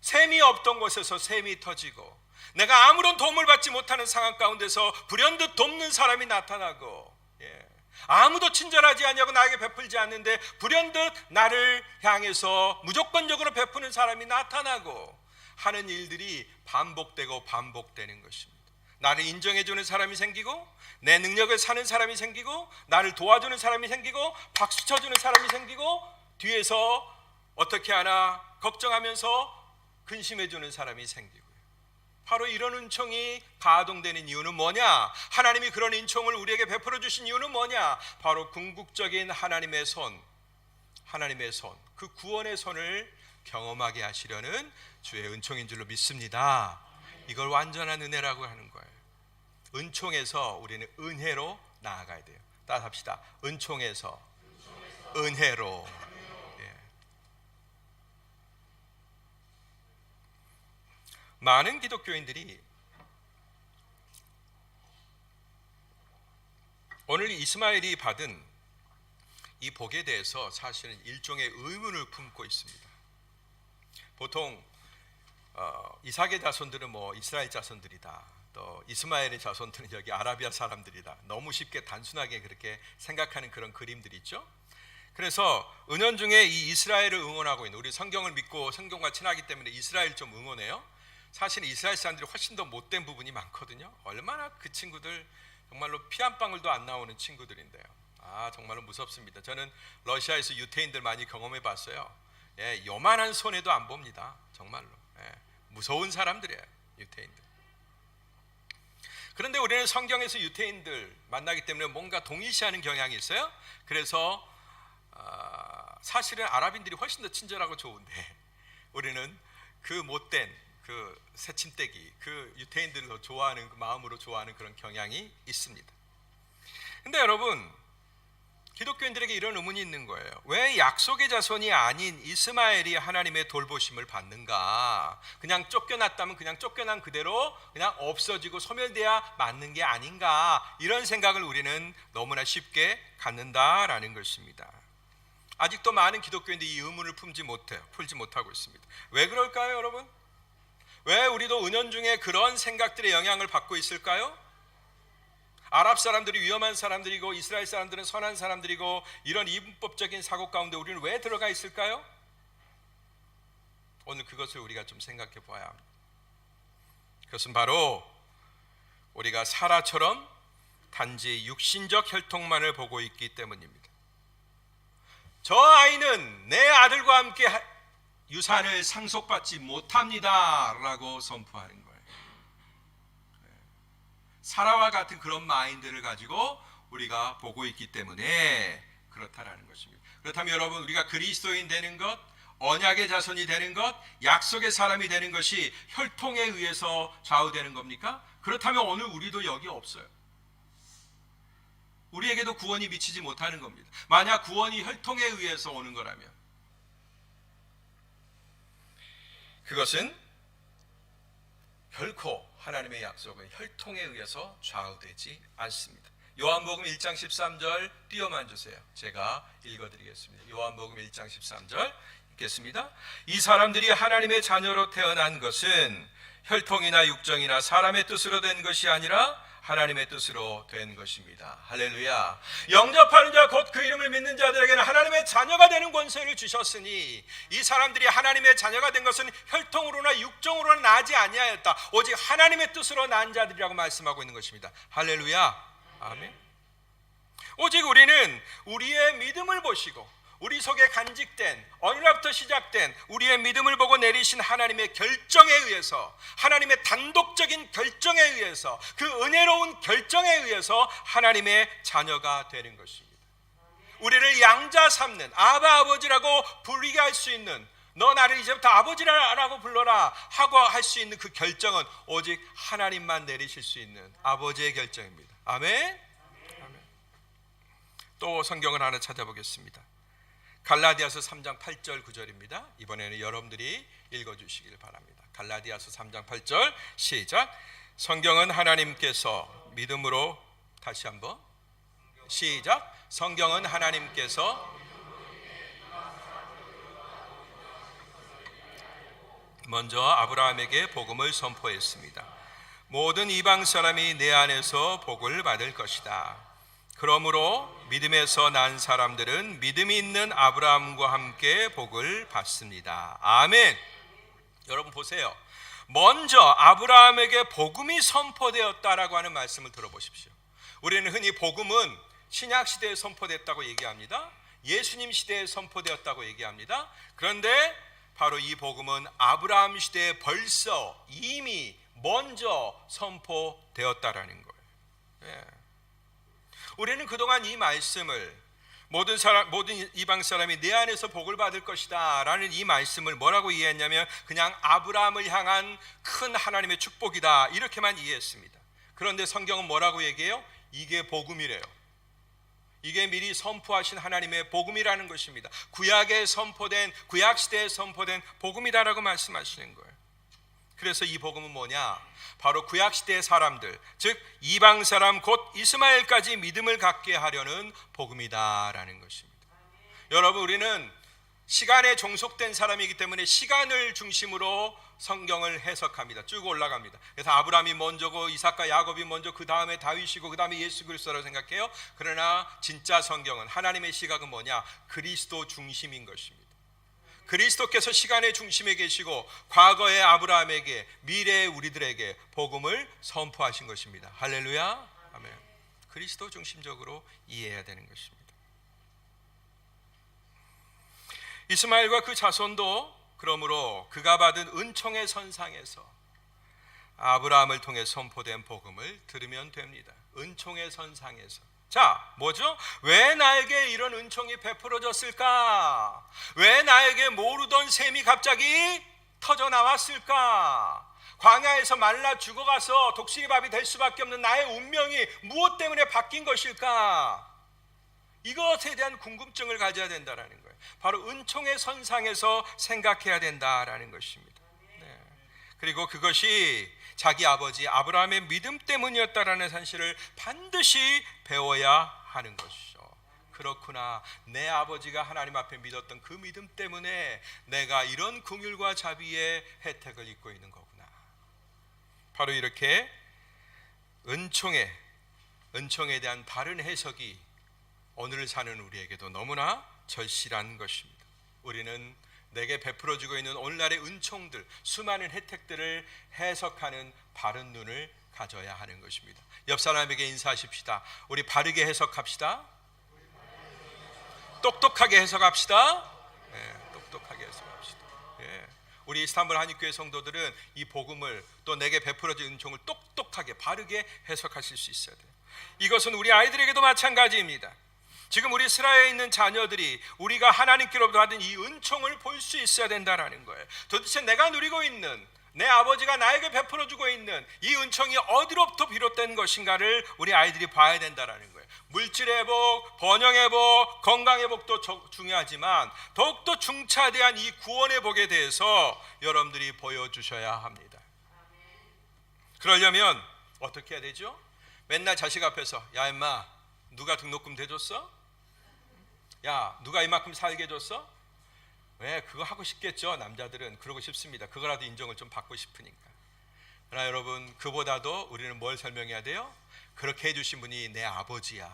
샘이 없던 곳에서 샘이 터지고, 내가 아무런 도움을 받지 못하는 상황 가운데서 불현듯 돕는 사람이 나타나고, 아무도 친절하지 아니하고 나에게 베풀지 않는데 불현듯 나를 향해서 무조건적으로 베푸는 사람이 나타나고 하는 일들이 반복되고 반복되는 것입니다. 나를 인정해주는 사람이 생기고, 내 능력을 사는 사람이 생기고, 나를 도와주는 사람이 생기고, 박수 쳐주는 사람이 생기고, 뒤에서 어떻게 하나 걱정하면서 근심해주는 사람이 생기고, 바로 이런 은총이 가동되는 이유는 뭐냐? 하나님이 그런 은총을 우리에게 베풀어 주신 이유는 뭐냐? 바로 궁극적인 하나님의 손, 그 구원의 손을 경험하게 하시려는 주의 은총인 줄로 믿습니다. 이걸 완전한 은혜라고 하는 거예요. 은총에서 우리는 은혜로 나아가야 돼요. 따라 합시다. 은총에서 은혜로. 많은 기독교인들이 오늘 이스마엘이 받은 이 복에 대해서 사실은 일종의 의문을 품고 있습니다. 보통 이삭의 자손들은 뭐 이스라엘 자손들이다, 또 이스마엘의 자손들은 여기 아라비아 사람들이다, 너무 쉽게 단순하게 그렇게 생각하는 그런 그림들이 있죠. 그래서 은연중에 이 이스라엘을 응원하고 있는, 우리 성경을 믿고 성경과 친하기 때문에 이스라엘 좀 응원해요. 사실 이스라엘 사람들이 훨씬 더 못된 부분이 많거든요. 얼마나 그 친구들 정말로 피 한 방울도 안 나오는 친구들인데요. 정말로 무섭습니다. 저는 러시아에서 유태인들 많이 경험해 봤어요. 요만한 손해도 안 봅니다. 정말로 무서운 사람들이에요, 유태인들. 그런데 우리는 성경에서 유태인들 만나기 때문에 뭔가 동일시하는 경향이 있어요. 그래서 사실은 아랍인들이 훨씬 더 친절하고 좋은데 우리는 그 못된 그 새침대기, 그 유태인들로 좋아하는 그 마음으로 좋아하는 그런 경향이 있습니다. 근데 여러분, 기독교인들에게 이런 의문이 있는 거예요. 왜 약속의 자손이 아닌 이스마엘이 하나님의 돌보심을 받는가? 그냥 쫓겨났다면 그냥 쫓겨난 그대로 그냥 없어지고 소멸돼야 맞는 게 아닌가? 이런 생각을 우리는 너무나 쉽게 갖는다라는 것입니다. 아직도 많은 기독교인들이 이 의문을 풀지 못하고 있습니다. 왜 그럴까요, 여러분? 왜 우리도 은연중에 그런 생각들의 영향을 받고 있을까요? 아랍 사람들이 위험한 사람들이고 이스라엘 사람들은 선한 사람들이고 이런 이분법적인 사고 가운데 우리는 왜 들어가 있을까요? 오늘 그것을 우리가 좀 생각해 봐야 합니다. 그것은 바로 우리가 사라처럼 단지 육신적 혈통만을 보고 있기 때문입니다. 저 아이는 내 아들과 함께 유산을 상속받지 못합니다 라고 선포하는 거예요. 사라와 같은 그런 마인드를 가지고 우리가 보고 있기 때문에 그렇다라는 것입니다. 그렇다면 여러분, 우리가 그리스도인 되는 것, 언약의 자손이 되는 것, 약속의 사람이 되는 것이 혈통에 의해서 좌우되는 겁니까? 그렇다면 오늘 우리도 여기 없어요. 우리에게도 구원이 미치지 못하는 겁니다. 만약 구원이 혈통에 의해서 오는 거라면 그것은 결코 하나님의 약속은 혈통에 의해서 좌우되지 않습니다. 요한복음 1장 13절 띄어만 주세요. 제가 읽어드리겠습니다. 요한복음 1장 13절 읽겠습니다. 이 사람들이 하나님의 자녀로 태어난 것은 혈통이나 육정이나 사람의 뜻으로 된 것이 아니라 하나님의 뜻으로 된 것입니다. 할렐루야. 영접하는 자 곧 그 이름을 믿는 자들에게는 하나님의 자녀가 되는 권세를 주셨으니 이 사람들이 하나님의 자녀가 된 것은 혈통으로나 육정으로나 나지 아니하였다. 오직 하나님의 뜻으로 난 자들이라고 말씀하고 있는 것입니다. 할렐루야. 아멘. 오직 우리는 우리의 믿음을 보시고 우리 속에 간직된 어느 날부터 시작된 우리의 믿음을 보고 내리신 하나님의 결정에 의해서, 하나님의 단독적인 결정에 의해서, 그 은혜로운 결정에 의해서 하나님의 자녀가 되는 것입니다. 우리를 양자 삼는 아바 아버지라고 부르게 할 수 있는, 너 나를 이제부터 아버지라고 불러라 하고 할 수 있는 그 결정은 오직 하나님만 내리실 수 있는 아버지의 결정입니다. 아멘. 아멘. 또 성경을 하나 찾아보겠습니다. 갈라디아서 3장 8절 9절입니다. 이번에는 여러분들이 읽어주시길 바랍니다. 갈라디아서 3장 8절 시작. 성경은 하나님께서 믿음으로, 다시 한번 시작. 성경은 하나님께서 먼저 아브라함에게 복음을 선포했습니다. 모든 이방 사람이 내 안에서 복을 받을 것이다. 그러므로 믿음에서 난 사람들은 믿음이 있는 아브라함과 함께 복을 받습니다. 아멘. 여러분 보세요. 먼저 아브라함에게 복음이 선포되었다라고 하는 말씀을 들어보십시오. 우리는 흔히 복음은 신약 시대에 선포됐다고 얘기합니다. 예수님 시대에 선포되었다고 얘기합니다. 그런데 바로 이 복음은 아브라함 시대에 벌써 이미 먼저 선포되었다라는 거예요. 예. 우리는 그동안 이 말씀을 모든 이방 사람이 내 안에서 복을 받을 것이다 라는 이 말씀을 뭐라고 이해했냐면 그냥 아브라함을 향한 큰 하나님의 축복이다 이렇게만 이해했습니다. 그런데 성경은 뭐라고 얘기해요? 이게 복음이래요. 이게 미리 선포하신 하나님의 복음이라는 것입니다. 구약에 선포된, 구약 시대에 선포된 복음이다라고 말씀하시는 거예요. 그래서 이 복음은 뭐냐? 바로 구약 시대의 사람들, 즉 이방 사람 곧 이스마엘까지 믿음을 갖게 하려는 복음이다라는 것입니다. 여러분, 우리는 시간에 종속된 사람이기 때문에 시간을 중심으로 성경을 해석합니다. 쭉 올라갑니다. 그래서 아브라함이 먼저고 이삭과 야곱이 먼저, 그 다음에 다윗이고 그 다음에 예수 그리스도라고 생각해요. 그러나 진짜 성경은, 하나님의 시각은 뭐냐? 그리스도 중심인 것입니다. 그리스도께서 시간의 중심에 계시고 과거의 아브라함에게, 미래의 우리들에게 복음을 선포하신 것입니다. 할렐루야. 아멘. 그리스도 중심적으로 이해해야 되는 것입니다. 이스마엘과 그 자손도 그러므로 그가 받은 은총의 선상에서 아브라함을 통해 선포된 복음을 들으면 됩니다. 은총의 선상에서. 자, 뭐죠? 왜 나에게 이런 은총이 베풀어졌을까? 왜 나에게 모르던 셈이 갑자기 터져 나왔을까? 광야에서 말라 죽어가서 독수리밥이 될 수밖에 없는 나의 운명이 무엇 때문에 바뀐 것일까? 이것에 대한 궁금증을 가져야 된다는 거예요. 바로 은총의 선상에서 생각해야 된다라는 것입니다. 네. 그리고 그것이 자기 아버지 아브라함의 믿음 때문이었다라는 사실을 반드시 배워야 하는 것이죠. 그렇구나, 내 아버지가 하나님 앞에 믿었던 그 믿음 때문에 내가 이런 긍휼과 자비의 혜택을 입고 있는 거구나. 바로 이렇게 은총에 대한 바른 해석이 오늘 사는 우리에게도 너무나 절실한 것입니다. 우리는 내게 베풀어주고 있는 오늘날의 은총들, 수많은 혜택들을 해석하는 바른 눈을 가져야 하는 것입니다. 옆 사람에게 인사하십시다. 우리 바르게 해석합시다. 똑똑하게 해석합시다. 똑똑하게 해석합시다. 우리 이스탄불 한인교회 성도들은 이 복음을 또 내게 베풀어진 은총을 똑똑하게 바르게 해석하실 수 있어야 돼요. 이것은 우리 아이들에게도 마찬가지입니다. 지금 우리 이스라엘에 있는 자녀들이 우리가 하나님께로부터 받은 이 은총을 볼 수 있어야 된다는 거예요. 도대체 내가 누리고 있는, 내 아버지가 나에게 베풀어주고 있는 이 은총이 어디로부터 비롯된 것인가를 우리 아이들이 봐야 된다는 거예요. 물질의 회복, 번영의 회복, 건강의 회복도 중요하지만 더욱더 중차대한 이 구원의 복에 대해서 여러분들이 보여주셔야 합니다. 그러려면 어떻게 해야 되죠? 맨날 자식 앞에서 야 임마 누가 등록금 대줬어? 야 누가 이만큼 살게 해줬어? 왜 그거 하고 싶겠죠. 남자들은 그러고 싶습니다. 그거라도 인정을 좀 받고 싶으니까. 그러나 여러분, 그보다도 우리는 뭘 설명해야 돼요? 그렇게 해주신 분이 내 아버지야.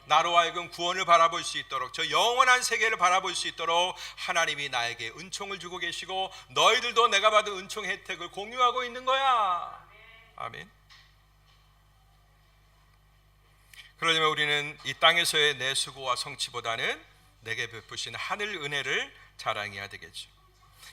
나로 하여금 구원을 바라볼 수 있도록, 저 영원한 세계를 바라볼 수 있도록 하나님이 나에게 은총을 주고 계시고 너희들도 내가 받은 은총 혜택을 공유하고 있는 거야. 아멘. 그러려면 우리는 이 땅에서의 내 수고와 성취보다는 내게 베푸신 하늘 은혜를 자랑해야 되겠죠.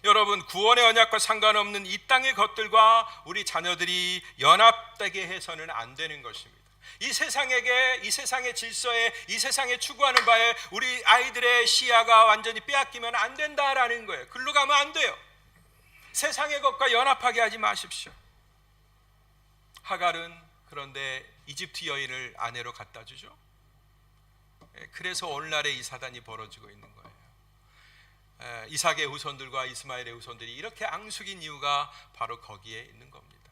여러분, 구원의 언약과 상관없는 이 땅의 것들과 우리 자녀들이 연합되게 해서는 안 되는 것입니다. 이 세상에게, 이 세상의 질서에, 이 세상에 추구하는 바에 우리 아이들의 시야가 완전히 빼앗기면 안 된다라는 거예요. 글로 가면 안 돼요. 세상의 것과 연합하게 하지 마십시오. 하갈은 그런데 이집트 여인을 아내로 갖다 주죠. 그래서 오늘날의 이 사단이 벌어지고 있는 거예요. 이삭의 후손들과 이스마엘의 후손들이 이렇게 앙숙인 이유가 바로 거기에 있는 겁니다.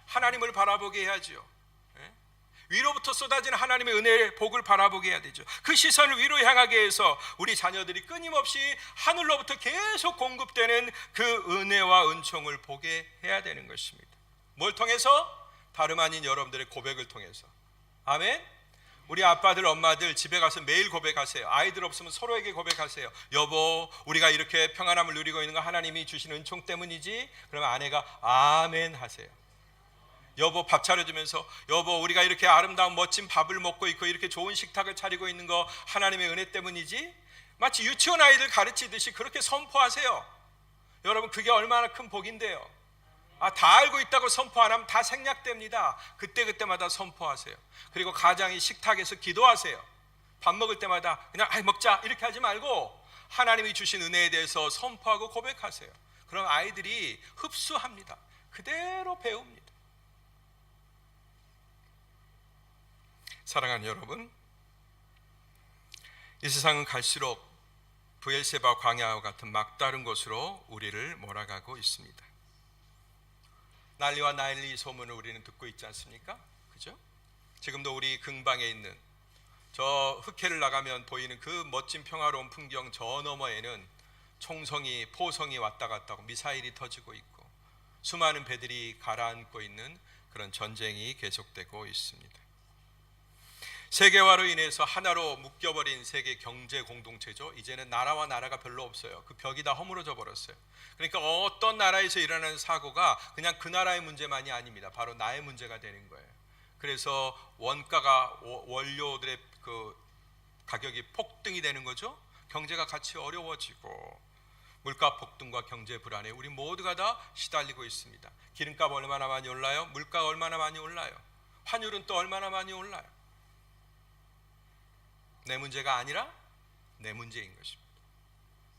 하나님을 바라보게 해야죠. 위로부터 쏟아지는 하나님의 은혜의 복을 바라보게 해야 되죠. 그 시선을 위로 향하게 해서 우리 자녀들이 끊임없이 하늘로부터 계속 공급되는 그 은혜와 은총을 보게 해야 되는 것입니다. 뭘 통해서? 다름 아닌 여러분들의 고백을 통해서. 아멘. 우리 아빠들 엄마들 집에 가서 매일 고백하세요. 아이들 없으면 서로에게 고백하세요. 여보, 우리가 이렇게 평안함을 누리고 있는 건 하나님이 주신 은총 때문이지? 그러면 아내가 아멘 하세요. 여보, 밥 차려주면서 여보, 우리가 이렇게 아름다운 멋진 밥을 먹고 있고 이렇게 좋은 식탁을 차리고 있는 거 하나님의 은혜 때문이지? 마치 유치원 아이들 가르치듯이 그렇게 선포하세요. 여러분, 그게 얼마나 큰 복인데요. 다 알고 있다고 선포 안 하면 다 생략됩니다. 그때마다 선포하세요. 그리고 가장이 식탁에서 기도하세요. 밥 먹을 때마다 그냥 먹자 이렇게 하지 말고 하나님이 주신 은혜에 대해서 선포하고 고백하세요. 그럼 아이들이 흡수합니다. 그대로 배웁니다. 사랑하는 여러분, 이 세상은 갈수록 브엘세바 광야와 같은 막다른 곳으로 우리를 몰아가고 있습니다. 난리와 난리 소문을 우리는 듣고 있지 않습니까? 그죠? 지금도 우리 근방에 있는 저 흑해를 나가면 보이는 그 멋진 평화로운 풍경 저 너머에는 총성이, 포성이 왔다 갔다 하고 미사일이 터지고 있고 수많은 배들이 가라앉고 있는 그런 전쟁이 계속되고 있습니다. 세계화로 인해서 하나로 묶여버린 세계 경제 공동체죠. 이제는 나라와 나라가 별로 없어요. 그 벽이 다 허물어져 버렸어요. 그러니까 어떤 나라에서 일어나는 사고가 그냥 그 나라의 문제만이 아닙니다. 바로 나의 문제가 되는 거예요. 그래서 원가가, 원료들의 그 가격이 폭등이 되는 거죠. 경제가 같이 어려워지고 물가 폭등과 경제 불안에 우리 모두가 다 시달리고 있습니다. 기름값 얼마나 많이 올라요? 물가가 얼마나 많이 올라요? 환율은 또 얼마나 많이 올라요? 내 문제가 아니라 내 문제인 것입니다.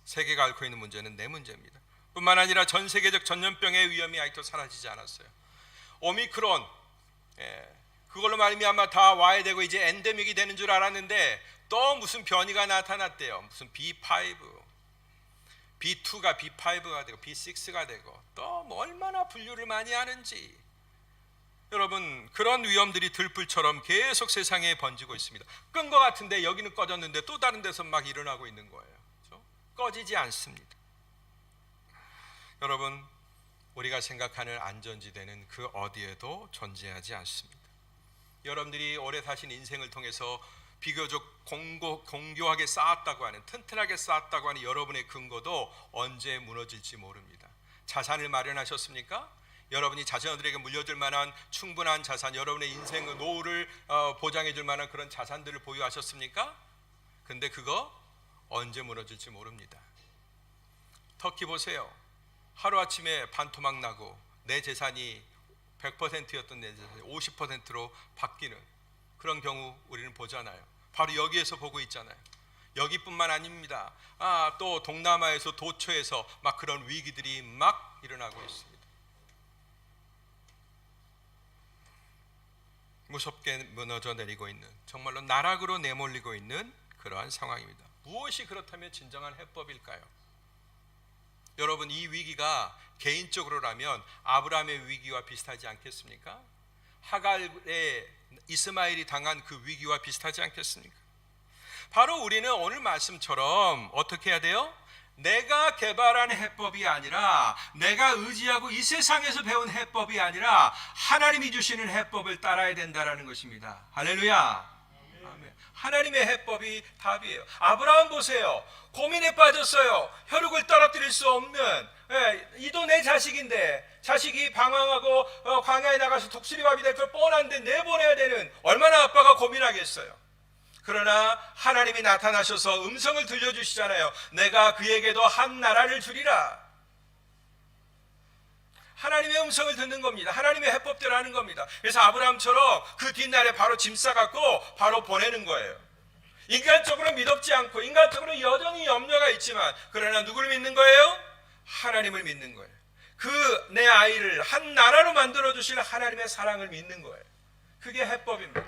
세계가 앓고 있는 문제는 내 문제입니다. 뿐만 아니라 전 세계적 전염병의 위험이 아직도 사라지지 않았어요. 오미크론, 그걸로 말미암아 다 와야 되고 이제 엔데믹이 되는 줄 알았는데 또 무슨 변이가 나타났대요. 무슨 B5, B2가 B5가 되고 B6가 되고 또 뭐 얼마나 분류를 많이 하는지. 여러분, 그런 위험들이 들불처럼 계속 세상에 번지고 있습니다. 끈 것 같은데 여기는 꺼졌는데 또 다른 데서 막 일어나고 있는 거예요. 그렇죠? 꺼지지 않습니다. 여러분, 우리가 생각하는 안전지대는 그 어디에도 존재하지 않습니다. 여러분들이 오래 사신 인생을 통해서 비교적 공교하게 쌓았다고 하는, 튼튼하게 쌓았다고 하는 여러분의 근거도 언제 무너질지 모릅니다. 자산을 마련하셨습니까? 여러분이 자녀들에게 물려줄 만한 충분한 자산, 여러분의 인생의 노후를 보장해 줄 만한 그런 자산들을 보유하셨습니까? 근데 그거 언제 무너질지 모릅니다. 터키 보세요. 하루아침에 반토막 나고 내 재산이 100%였던 내 재산이 50%로 바뀌는 그런 경우 우리는 보잖아요. 바로 여기에서 보고 있잖아요. 여기뿐만 아닙니다. 또 동남아에서 도처에서 막 그런 위기들이 막 일어나고 있습니다. 무섭게 무너져 내리고 있는, 정말로 나락으로 내몰리고 있는 그러한 상황입니다. 무엇이 그렇다면 진정한 해법일까요? 여러분, 이 위기가 개인적으로라면 아브라함의 위기와 비슷하지 않겠습니까? 하갈의 이스마엘이 당한 그 위기와 비슷하지 않겠습니까? 바로 우리는 오늘 말씀처럼 어떻게 해야 돼요? 내가 개발한 해법이 아니라, 내가 의지하고 이 세상에서 배운 해법이 아니라 하나님이 주시는 해법을 따라야 된다라는 것입니다. 할렐루야. 아멘. 하나님의 해법이 답이에요. 아브라함 보세요. 고민에 빠졌어요. 혈육을 떨어뜨릴 수 없는, 이도 내 자식인데 자식이 방황하고 광야에 나가서 독수리밥이 될 걸 뻔한데 내보내야 되는, 얼마나 아빠가 고민하겠어요. 그러나 하나님이 나타나셔서 음성을 들려주시잖아요. 내가 그에게도 한 나라를 주리라. 하나님의 음성을 듣는 겁니다. 하나님의 해법대로 하는 겁니다. 그래서 아브라함처럼 그 뒷날에 바로 짐 싸갖고 바로 보내는 거예요. 인간적으로 믿었지 않고 인간적으로 여전히 염려가 있지만, 그러나 누구를 믿는 거예요? 하나님을 믿는 거예요. 그 내 아이를 한 나라로 만들어 주실 하나님의 사랑을 믿는 거예요. 그게 해법입니다.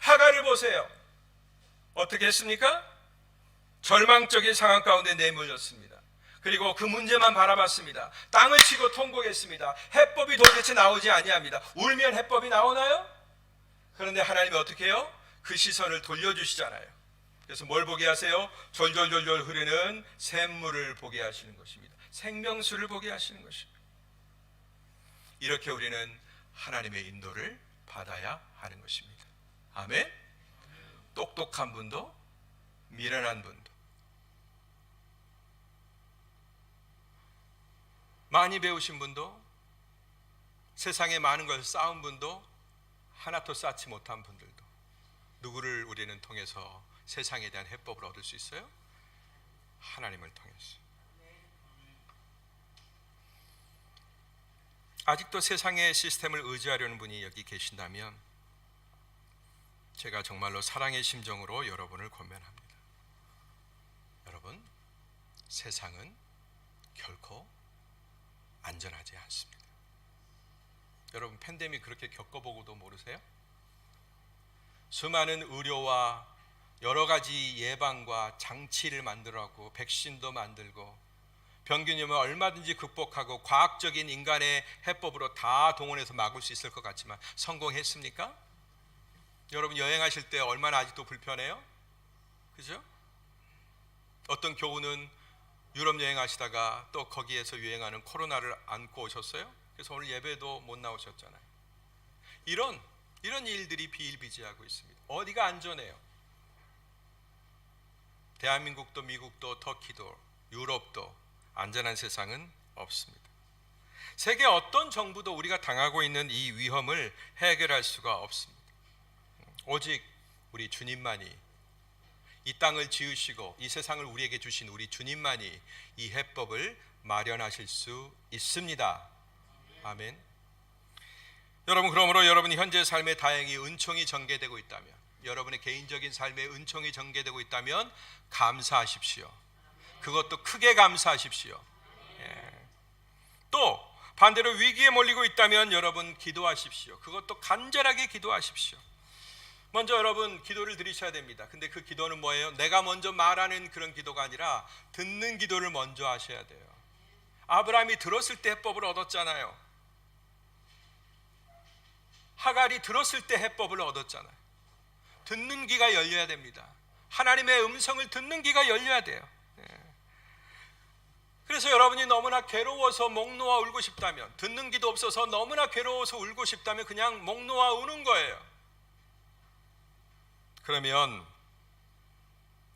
하갈을 보세요. 어떻게 했습니까? 절망적인 상황 가운데 내몰렸습니다. 그리고 그 문제만 바라봤습니다. 땅을 치고 통곡했습니다. 해법이 도대체 나오지 아니합니다. 울면 해법이 나오나요? 그런데 하나님이 어떻게 해요? 그 시선을 돌려주시잖아요. 그래서 뭘 보게 하세요? 졸졸졸졸 흐르는 샘물을 보게 하시는 것입니다. 생명수를 보게 하시는 것입니다. 이렇게 우리는 하나님의 인도를 받아야 하는 것입니다. 아멘. 똑똑한 분도, 미련한 분도, 많이 배우신 분도, 세상에 많은 것을 쌓은 분도, 하나도 쌓지 못한 분들도, 누구를 우리는 통해서 세상에 대한 해법을 얻을 수 있어요? 하나님을 통해서. 아직도 세상의 시스템을 의지하려는 분이 여기 계신다면 제가 정말로 사랑의 심정으로 여러분을 권면합니다. 여러분, 세상은 결코 안전하지 않습니다. 여러분, 팬데믹 그렇게 겪어보고도 모르세요? 수많은 의료와 여러 가지 예방과 장치를 만들어갖고 백신도 만들고 병균염을 얼마든지 극복하고 과학적인 인간의 해법으로 다 동원해서 막을 수 있을 것 같지만 성공했습니까? 여러분, 여행하실 때 얼마나 아직도 불편해요? 그죠? 어떤 교우는 유럽 여행하시다가 또 거기에서 유행하는 코로나를 안고 오셨어요. 그래서 오늘 예배도 못 나오셨잖아요. 이런 일들이 비일비재하고 있습니다. 어디가 안전해요? 대한민국도 미국도 터키도 유럽도 안전한 세상은 없습니다. 세계 어떤 정부도 우리가 당하고 있는 이 위험을 해결할 수가 없습니다. 오직 우리 주님만이, 이 땅을 지으시고 이 세상을 우리에게 주신 우리 주님만이 이 해법을 마련하실 수 있습니다. 아멘. 여러분, 그러므로 여러분이 현재 삶의 다행히 은총이 전개되고 있다면, 여러분의 개인적인 삶에 은총이 전개되고 있다면 감사하십시오. 그것도 크게 감사하십시오. 또 반대로 위기에 몰리고 있다면 여러분 기도하십시오. 그것도 간절하게 기도하십시오. 먼저 여러분 기도를 드리셔야 됩니다. 근데 그 기도는 뭐예요? 내가 먼저 말하는 그런 기도가 아니라 듣는 기도를 먼저 하셔야 돼요. 아브라함이 들었을 때 해법을 얻었잖아요. 하갈이 들었을 때 해법을 얻었잖아요. 듣는 귀가 열려야 됩니다. 하나님의 음성을 듣는 귀가 열려야 돼요. 그래서 여러분이 너무나 괴로워서 목 놓아 울고 싶다면, 듣는 귀도 없어서 너무나 괴로워서 울고 싶다면 그냥 목 놓아 우는 거예요. 그러면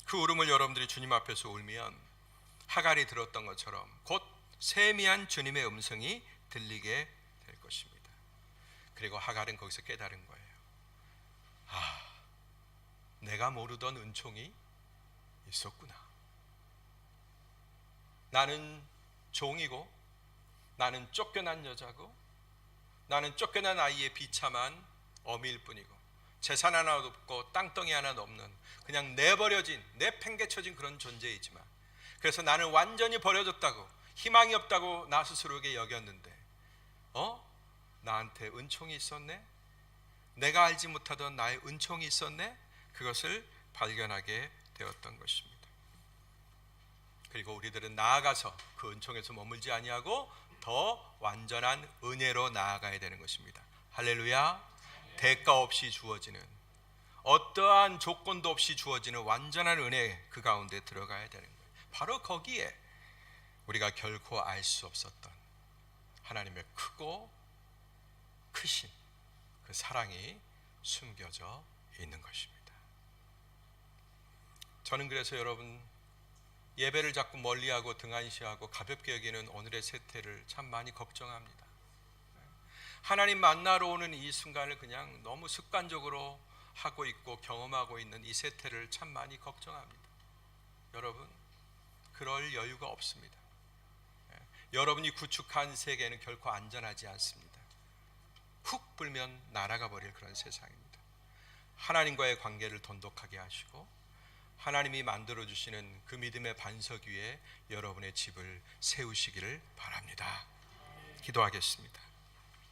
그 울음을 여러분들이 주님 앞에서 울면 하갈이 들었던 것처럼 곧 세미한 주님의 음성이 들리게 될 것입니다. 그리고 하갈은 거기서 깨달은 거예요. 아, 내가 모르던 은총이 있었구나. 나는 종이고, 나는 쫓겨난 여자고, 나는 쫓겨난 아이의 비참한 어미일 뿐이고, 재산 하나도 없고 땅덩이 하나도 없는 그냥 내버려진, 내팽개쳐진 그런 존재이지만, 그래서 나는 완전히 버려졌다고, 희망이 없다고 나 스스로에게 여겼는데 나한테 은총이 있었네? 내가 알지 못하던 나의 은총이 있었네? 그것을 발견하게 되었던 것입니다. 그리고 우리들은 나아가서 그 은총에서 머물지 아니하고 더 완전한 은혜로 나아가야 되는 것입니다. 할렐루야. 대가 없이 주어지는, 어떠한 조건도 없이 주어지는 완전한 은혜, 그 가운데 들어가야 되는 거예요. 바로 거기에 우리가 결코 알 수 없었던 하나님의 크고 크신 그 사랑이 숨겨져 있는 것입니다. 저는 그래서 여러분, 예배를 자꾸 멀리하고 등한시하고 가볍게 여기는 오늘의 세태를 참 많이 걱정합니다. 하나님 만나러 오는 이 순간을 그냥 너무 습관적으로 하고 있고 경험하고 있는 이 세태를 참 많이 걱정합니다. 여러분, 그럴 여유가 없습니다. 여러분이 구축한 세계는 결코 안전하지 않습니다. 훅 불면 날아가 버릴 그런 세상입니다. 하나님과의 관계를 돈독하게 하시고 하나님이 만들어주시는 그 믿음의 반석 위에 여러분의 집을 세우시기를 바랍니다. 기도하겠습니다.